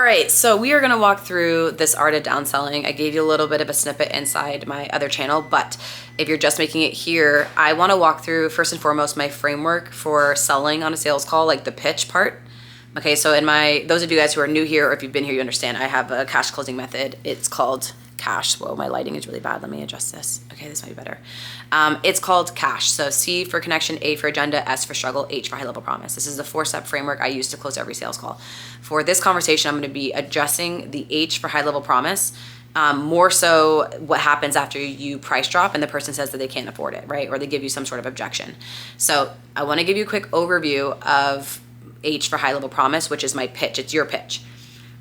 right, so we are going to walk through this art of downselling. I gave you a little bit of a snippet inside my other channel, but if you're just making it here, I want to walk through first and foremost my framework for selling on a sales call, like the pitch part. Okay, so those of you guys who are new here, or if you've been here, you understand I have a cash closing method. It's called cash. Whoa, my lighting is really bad. Let me adjust this. Okay, this might be better. It's called cash. So C for connection, A for agenda, S for struggle, H for high level promise. This is the 4-step framework I use to close every sales call. For this conversation, I'm going to be adjusting the H for high level promise. More so what happens after you price drop and the person says that they can't afford it, right? Or they give you some sort of objection. So I want to give you a quick overview of H for high level promise, which is my pitch. It's your pitch.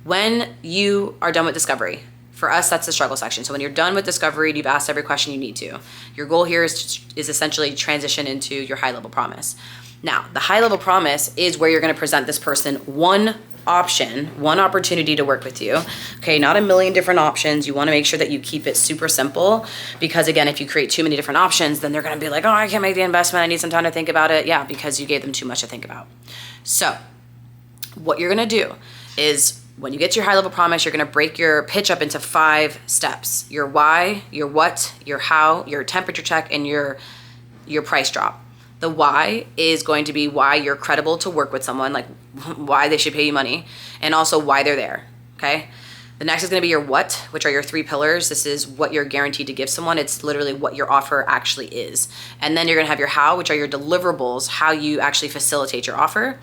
When you are done with discovery, for us, that's the struggle section. So when you're done with discovery, you've asked every question you need to. Your goal here is essentially transition into your high level promise. Now, the high level promise is where you're going to present this person one option, one opportunity to work with you. Okay, not a million different options. You want to make sure that you keep it super simple because again, if you create too many different options, then they're going to be like, oh, I can't make the investment. I need some time to think about it. Yeah, because you gave them too much to think about. So what you're going to do is when you get to your high level promise, you're going to break your pitch up into 5 steps. Your why, your what, your how, your temperature check, and your price drop. The why is going to be why you're credible to work with someone, like why they should pay you money, and also why they're there, okay? The next is going to be your what, which are your 3 pillars. This is what you're guaranteed to give someone. It's literally what your offer actually is. And then you're going to have your how, which are your deliverables, how you actually facilitate your offer.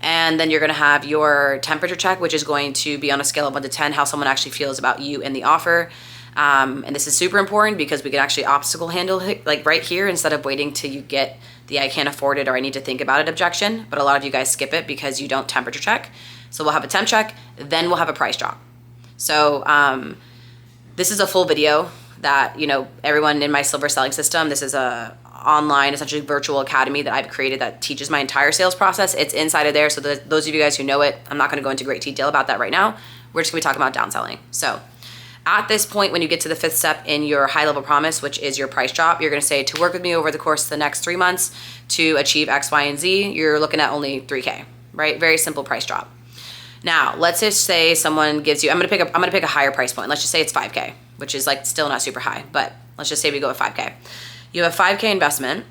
And then you're going to have your temperature check, which is going to be on a scale of 1 to 10, how someone actually feels about you and the offer. And this is super important because we can actually obstacle handle it like right here instead of waiting till you get the I can't afford it or I need to think about it objection. But a lot of you guys skip it because you don't temperature check. So we'll have a temp check, then we'll have a price drop. So this is a full video that, everyone in my silver selling system, this is a online, essentially virtual academy that I've created that teaches my entire sales process. It's inside of there. So those of you guys who know it, I'm not going to go into great detail about that right now. We're just going to be talking about downselling. So at this point, when you get to the 5th step in your high level promise, which is your price drop, you're going to say to work with me over the course of the next 3 months to achieve X, Y, and Z, you're looking at only 3K, right? Very simple price drop. Now, let's just say someone gives you, I'm going to pick a higher price point. Let's just say it's 5K, which is like still not super high, but let's just say we go with 5K. You have a 5K investment,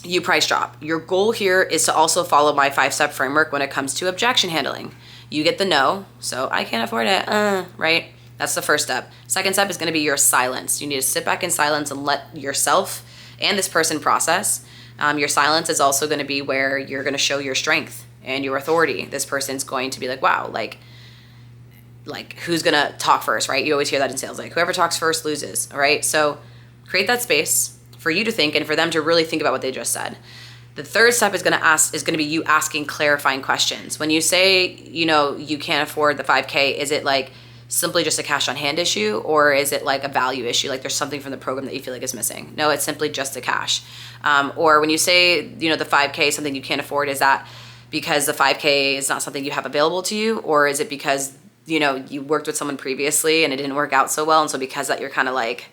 you price drop. Your goal here is to also follow my 5-step framework when it comes to objection handling. You get the no, so I can't afford it, right? That's the first step. Second step is gonna be your silence. You need to sit back in silence and let yourself and this person process. Your silence is also gonna be where you're gonna show your strength and your authority. This person's going to be like, wow, like who's gonna talk first, right? You always hear that in sales, like whoever talks first loses, all right? So create that space for you to think and for them to really think about what they just said. The third step is gonna be you asking clarifying questions. When you say, you can't afford the 5K, is it like simply just a cash on hand issue, or is it like a value issue? Like there's something from the program that you feel like is missing? No, it's simply just the cash. Or when you say, the 5K is something you can't afford, is that because the 5K is not something you have available to you? Or is it because, you worked with someone previously and it didn't work out so well? And so because that you're kind of like,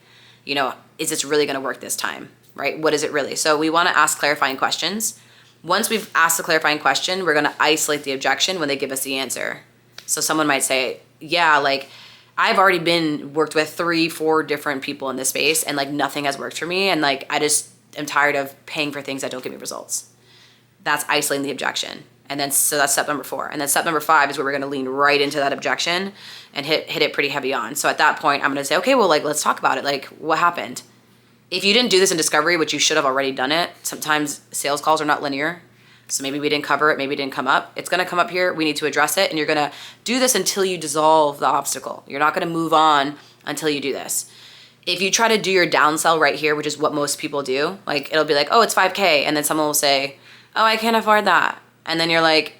is this really going to work this time, right? What is it really? So we want to ask clarifying questions. Once we've asked the clarifying question, we're going to isolate the objection when they give us the answer. So someone might say, yeah, like I've already been worked with 3-4 different people in this space and like nothing has worked for me. And like, I just am tired of paying for things that don't give me results. That's isolating the objection. And then, so that's step number 4. And then step number 5 is where we're going to lean right into that objection and hit it pretty heavy on. So at that point, I'm going to say, okay, well, like, let's talk about it. Like, what happened? If you didn't do this in discovery, which you should have already done it, sometimes sales calls are not linear. So maybe we didn't cover it, maybe it didn't come up. It's going to come up here. We need to address it. And you're going to do this until you dissolve the obstacle. You're not going to move on until you do this. If you try to do your downsell right here, which is what most people do, like it'll be like, oh, it's 5K. And then someone will say, oh, I can't afford that. And then you're like,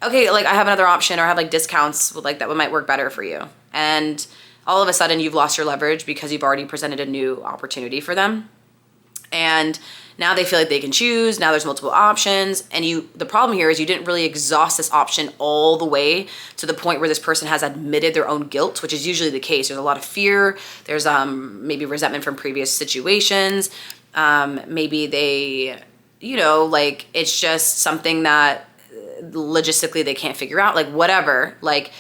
okay, like I have another option, or I have like discounts with like that might work better for you. And all of a sudden you've lost your leverage because you've already presented a new opportunity for them. And now they feel like they can choose. Now there's multiple options. And the problem here is you didn't really exhaust this option all the way to the point where this person has admitted their own guilt, which is usually the case. There's a lot of fear. There's maybe resentment from previous situations. Maybe they, like it's just something that logistically they can't figure out, like whatever. Like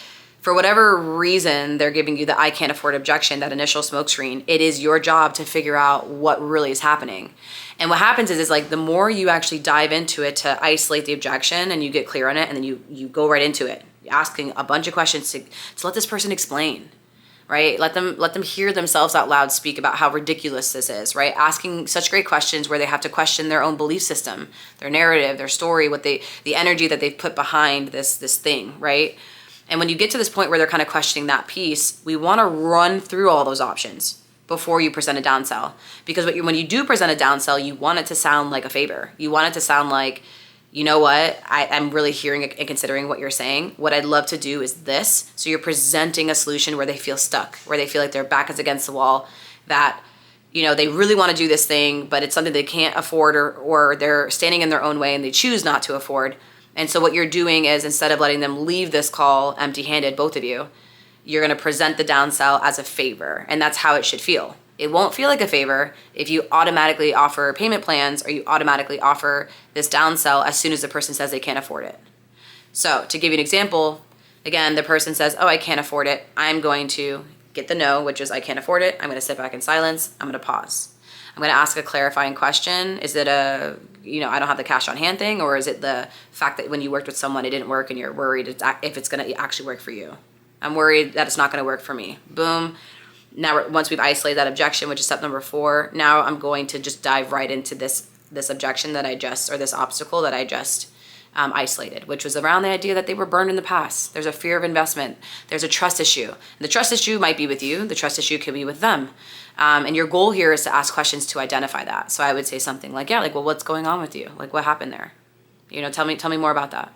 For whatever reason they're giving you the I can't afford objection, that initial smoke screen, it is your job to figure out what really is happening. And what happens is like the more you actually dive into it to isolate the objection and you get clear on it, and then you go right into it, asking a bunch of questions to let this person explain, right? Let them hear themselves out loud speak about how ridiculous this is, right? Asking such great questions where they have to question their own belief system, their narrative, their story, the energy that they've put behind this thing, right? And when you get to this point where they're kind of questioning that piece, we want to run through all those options before you present a downsell. Because when you do present a downsell, you want it to sound like a favor. You want it to sound like, you know what, I'm really hearing and considering what you're saying. What I'd love to do is this. So you're presenting a solution where they feel stuck, where they feel like their back is against the wall, that, you know, they really want to do this thing, but it's something they can't afford, or they're standing in their own way and they choose not to afford. And so what you're doing is, instead of letting them leave this call empty-handed, both of you, you're going to present the downsell as a favor. And that's how it should feel. It won't feel like a favor if you automatically offer payment plans or you automatically offer this downsell as soon as the person says they can't afford it. So to give you an example, again, the person says, oh, I can't afford it. I'm going to get the no, which is I can't afford it. I'm going to sit back in silence. I'm going to pause. I'm going to ask a clarifying question. Is it a, you know, I don't have the cash on hand thing, or is it the fact that when you worked with someone, it didn't work and you're worried if it's going to actually work for you? I'm worried that it's not going to work for me. Boom. Now, once we've isolated that objection, which is step number 4, now I'm going to just dive right into this objection that I just, or this obstacle that I just isolated, which was around the idea that they were burned in the past. There's a fear of investment. There's a trust issue. And the trust issue might be with you. The trust issue could be with them. And your goal here is to ask questions to identify that. So I would say something like, yeah, like, well, what's going on with you? Like, what happened there? You know, tell me more about that.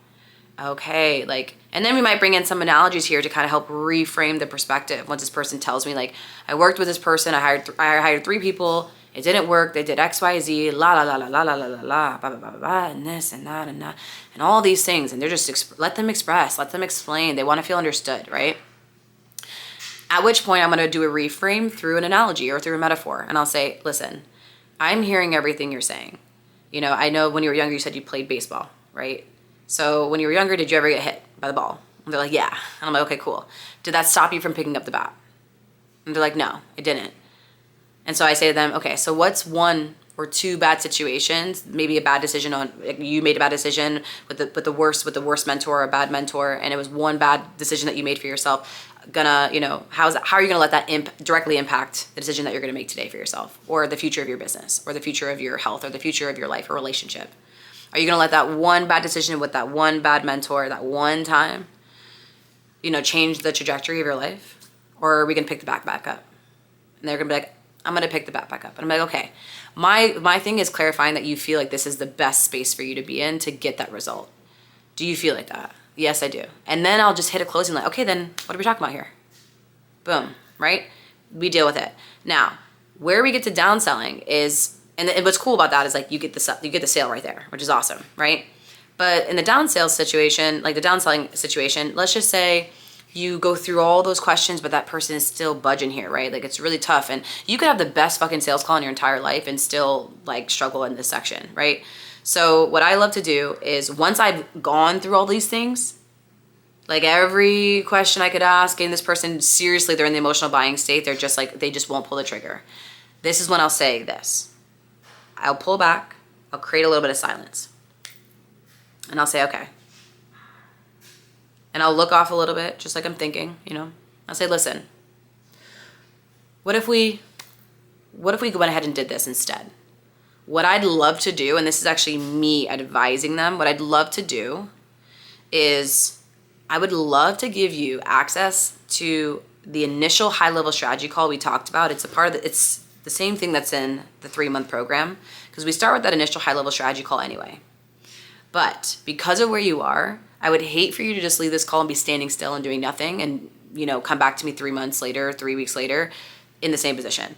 Okay, like, and then we might bring in some analogies here to kind of help reframe the perspective. Once this person tells me, like, I worked with this person, I hired 3 people, it didn't work, they did X, Y, Z, la la la la la la la la la, blah blah blah blah, and this and that and that, and all these things, and they're just let them express, let them explain. They want to feel understood, right? At which point I'm going to do a reframe through an analogy or through a metaphor, and I'll say, listen, I'm hearing everything you're saying. You know, I know when you were younger, you said you played baseball, right? So when you were younger, did you ever get hit by the ball? And they're like, yeah. And I'm like, okay, cool. Did that stop you from picking up the bat? And they're like, no, it didn't. And so I say to them, okay, so what's 1 or 2 bad situations, maybe a bad decision you made a bad decision with the worst mentor or a bad mentor, and it was one bad decision that you made for yourself, you know, how are you gonna let that directly impact the decision that you're gonna make today for yourself, or the future of your business, or the future of your health, or the future of your life or relationship? Are you going to let that one bad decision with that one bad mentor, that one time, you know, change the trajectory of your life? Or are we going to pick the bat back up? And they're going to be like, I'm going to pick the bat back up. And I'm like, okay, my thing is clarifying that you feel like this is the best space for you to be in to get that result. Do you feel like that? Yes, I do. And then I'll just hit a closing like, okay, then what are we talking about here? Boom, right? We deal with it. Now, where we get to downselling is, and what's cool about that is like you get the sale right there, which is awesome, right? But in the downsell situation, like the downselling situation, let's just say you go through all those questions, but that person is still budging here, right? Like it's really tough, and you could have the best fucking sales call in your entire life and still like struggle in this section, right? So what I love to do is, once I've gone through all these things, like every question I could ask, and this person, seriously, they're in the emotional buying state, they're just like, they just won't pull the trigger. This is when I'll say this. I'll pull back, I'll create a little bit of silence. And I'll say, okay. And I'll look off a little bit, just like I'm thinking, you know. I'll say, listen, what if we went ahead and did this instead? What I'd love to do, and this is actually me advising them, what I'd love to do is I would love to give you access to the initial high-level strategy call we talked about. It's it's the same thing that's in the 3-month program, because we start with that initial high-level strategy call anyway. But because of where you are, I would hate for you to just leave this call and be standing still and doing nothing and, you know, come back to me 3 months later, 3 weeks later in the same position.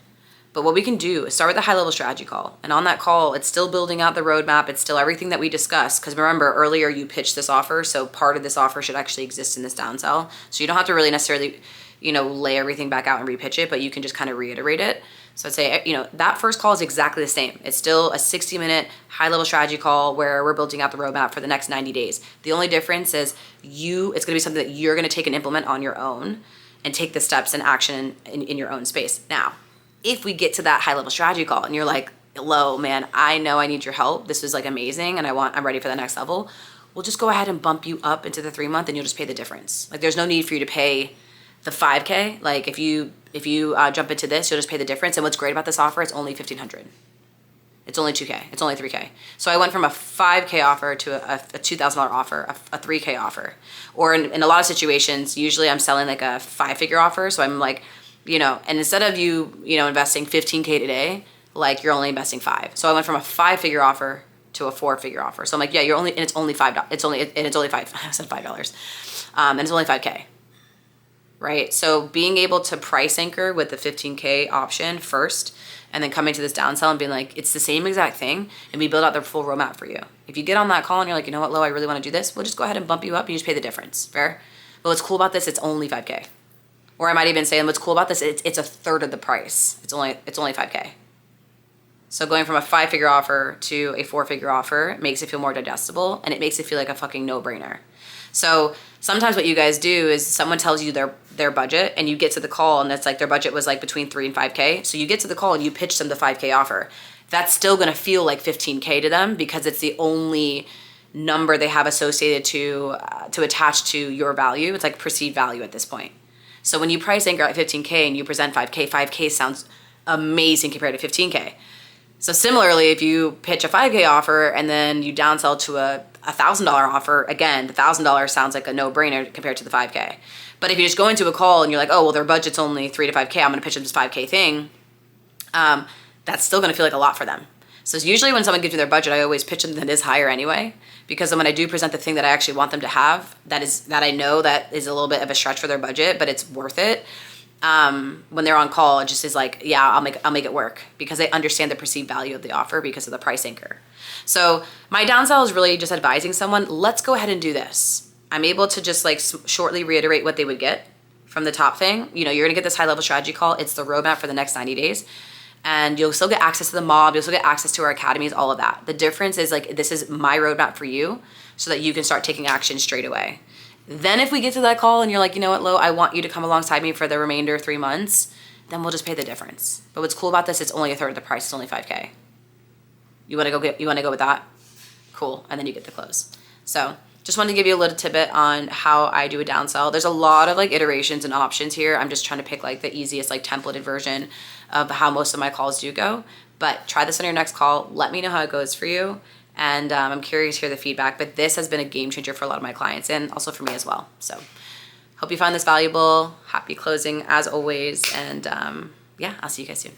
But what we can do is start with a high-level strategy call. And on that call, it's still building out the roadmap. It's still everything that we discussed. Because remember, earlier you pitched this offer, so part of this offer should actually exist in this downsell. So you don't have to really necessarily, you know, lay everything back out and repitch it, but you can just kind of reiterate it. So I'd say, you know, that first call is exactly the same. It's still a 60-minute high-level strategy call where we're building out the roadmap for the next 90 days. The only difference is it's going to be something that you're going to take and implement on your own and take the steps and action in your own space. Now, if we get to that high-level strategy call and you're like, hello, man, I know I need your help. This is like amazing and I'm ready for the next level. We'll just go ahead and bump you up into the 3-month and you'll just pay the difference. Like there's no need for you to pay the 5K. Like if you jump into this, you'll just pay the difference. And what's great about this offer, it's only $1,500. It's only $2K. It's only $3K. So I went from a $5K offer to a $2,000 offer, a $3K offer. Or in a lot of situations, usually I'm selling like a 5-figure offer. So I'm like, you know, and instead of you investing $15K today, like you're only investing 5. So I went from a 5-figure offer to a 4-figure offer. So I'm like, yeah, and it's only $5. It's only 5. I said $5. And it's only 5K. Right? So being able to price anchor with the 15K option first, and then coming to this downsell and being like, it's the same exact thing, and we build out the full roadmap for you. If you get on that call and you're like, you know what, Lo, I really want to do this, we'll just go ahead and bump you up and you just pay the difference. Fair? But what's cool about this, it's only 5K. Or I might even say, and what's cool about this, it's a third of the price. It's only 5K. So going from a 5-figure offer to a 4-figure offer makes it feel more digestible, and it makes it feel like a fucking no-brainer. So sometimes what you guys do is someone tells you their budget and you get to the call and it's like their budget was like between 3 and 5K. So you get to the call and you pitch them the 5K offer. That's still going to feel like 15K to them because it's the only number they have associated to attach to your value. It's like perceived value at this point. So when you price anchor at 15K and you present 5K sounds amazing compared to 15K. So similarly, if you pitch a 5K offer and then you downsell to a $1,000 offer, again, the $1,000 sounds like a no-brainer compared to the 5K. But if you just go into a call and you're like, oh, well, their budget's only 3 to 5K, I'm going to pitch them this 5K thing, that's still going to feel like a lot for them. So usually when someone gives me their budget, I always pitch them that is higher anyway, because then when I do present the thing that I actually want them to have, that I know that is a little bit of a stretch for their budget, but it's worth it. When they're on call, it just is like, yeah, I'll make it work because they understand the perceived value of the offer because of the price anchor. So my downsell is really just advising someone, let's go ahead and do this. I'm able to just like shortly reiterate what they would get from the top thing. You know, you're going to get this high level strategy call. It's the roadmap for the next 90 days. And you'll still get access to the mob. You'll still get access to our academies, all of that. The difference is like, this is my roadmap for you so that you can start taking action straight away. Then if we get to that call and you're like, you know what, Lo, I want you to come alongside me for the remainder of 3 months, then we'll just pay the difference. But what's cool about this, it's only a third of the price. It's only 5K. You want to go with that? Cool. And then you get the close. So just wanted to give you a little tidbit on how I do a downsell. There's a lot of like iterations and options here. I'm just trying to pick like the easiest like templated version of how most of my calls do go. But try this on your next call. Let me know how it goes for you. And I'm curious to hear the feedback, but this has been a game changer for a lot of my clients and also for me as well. So hope you find this valuable. Happy closing as always. And yeah, I'll see you guys soon.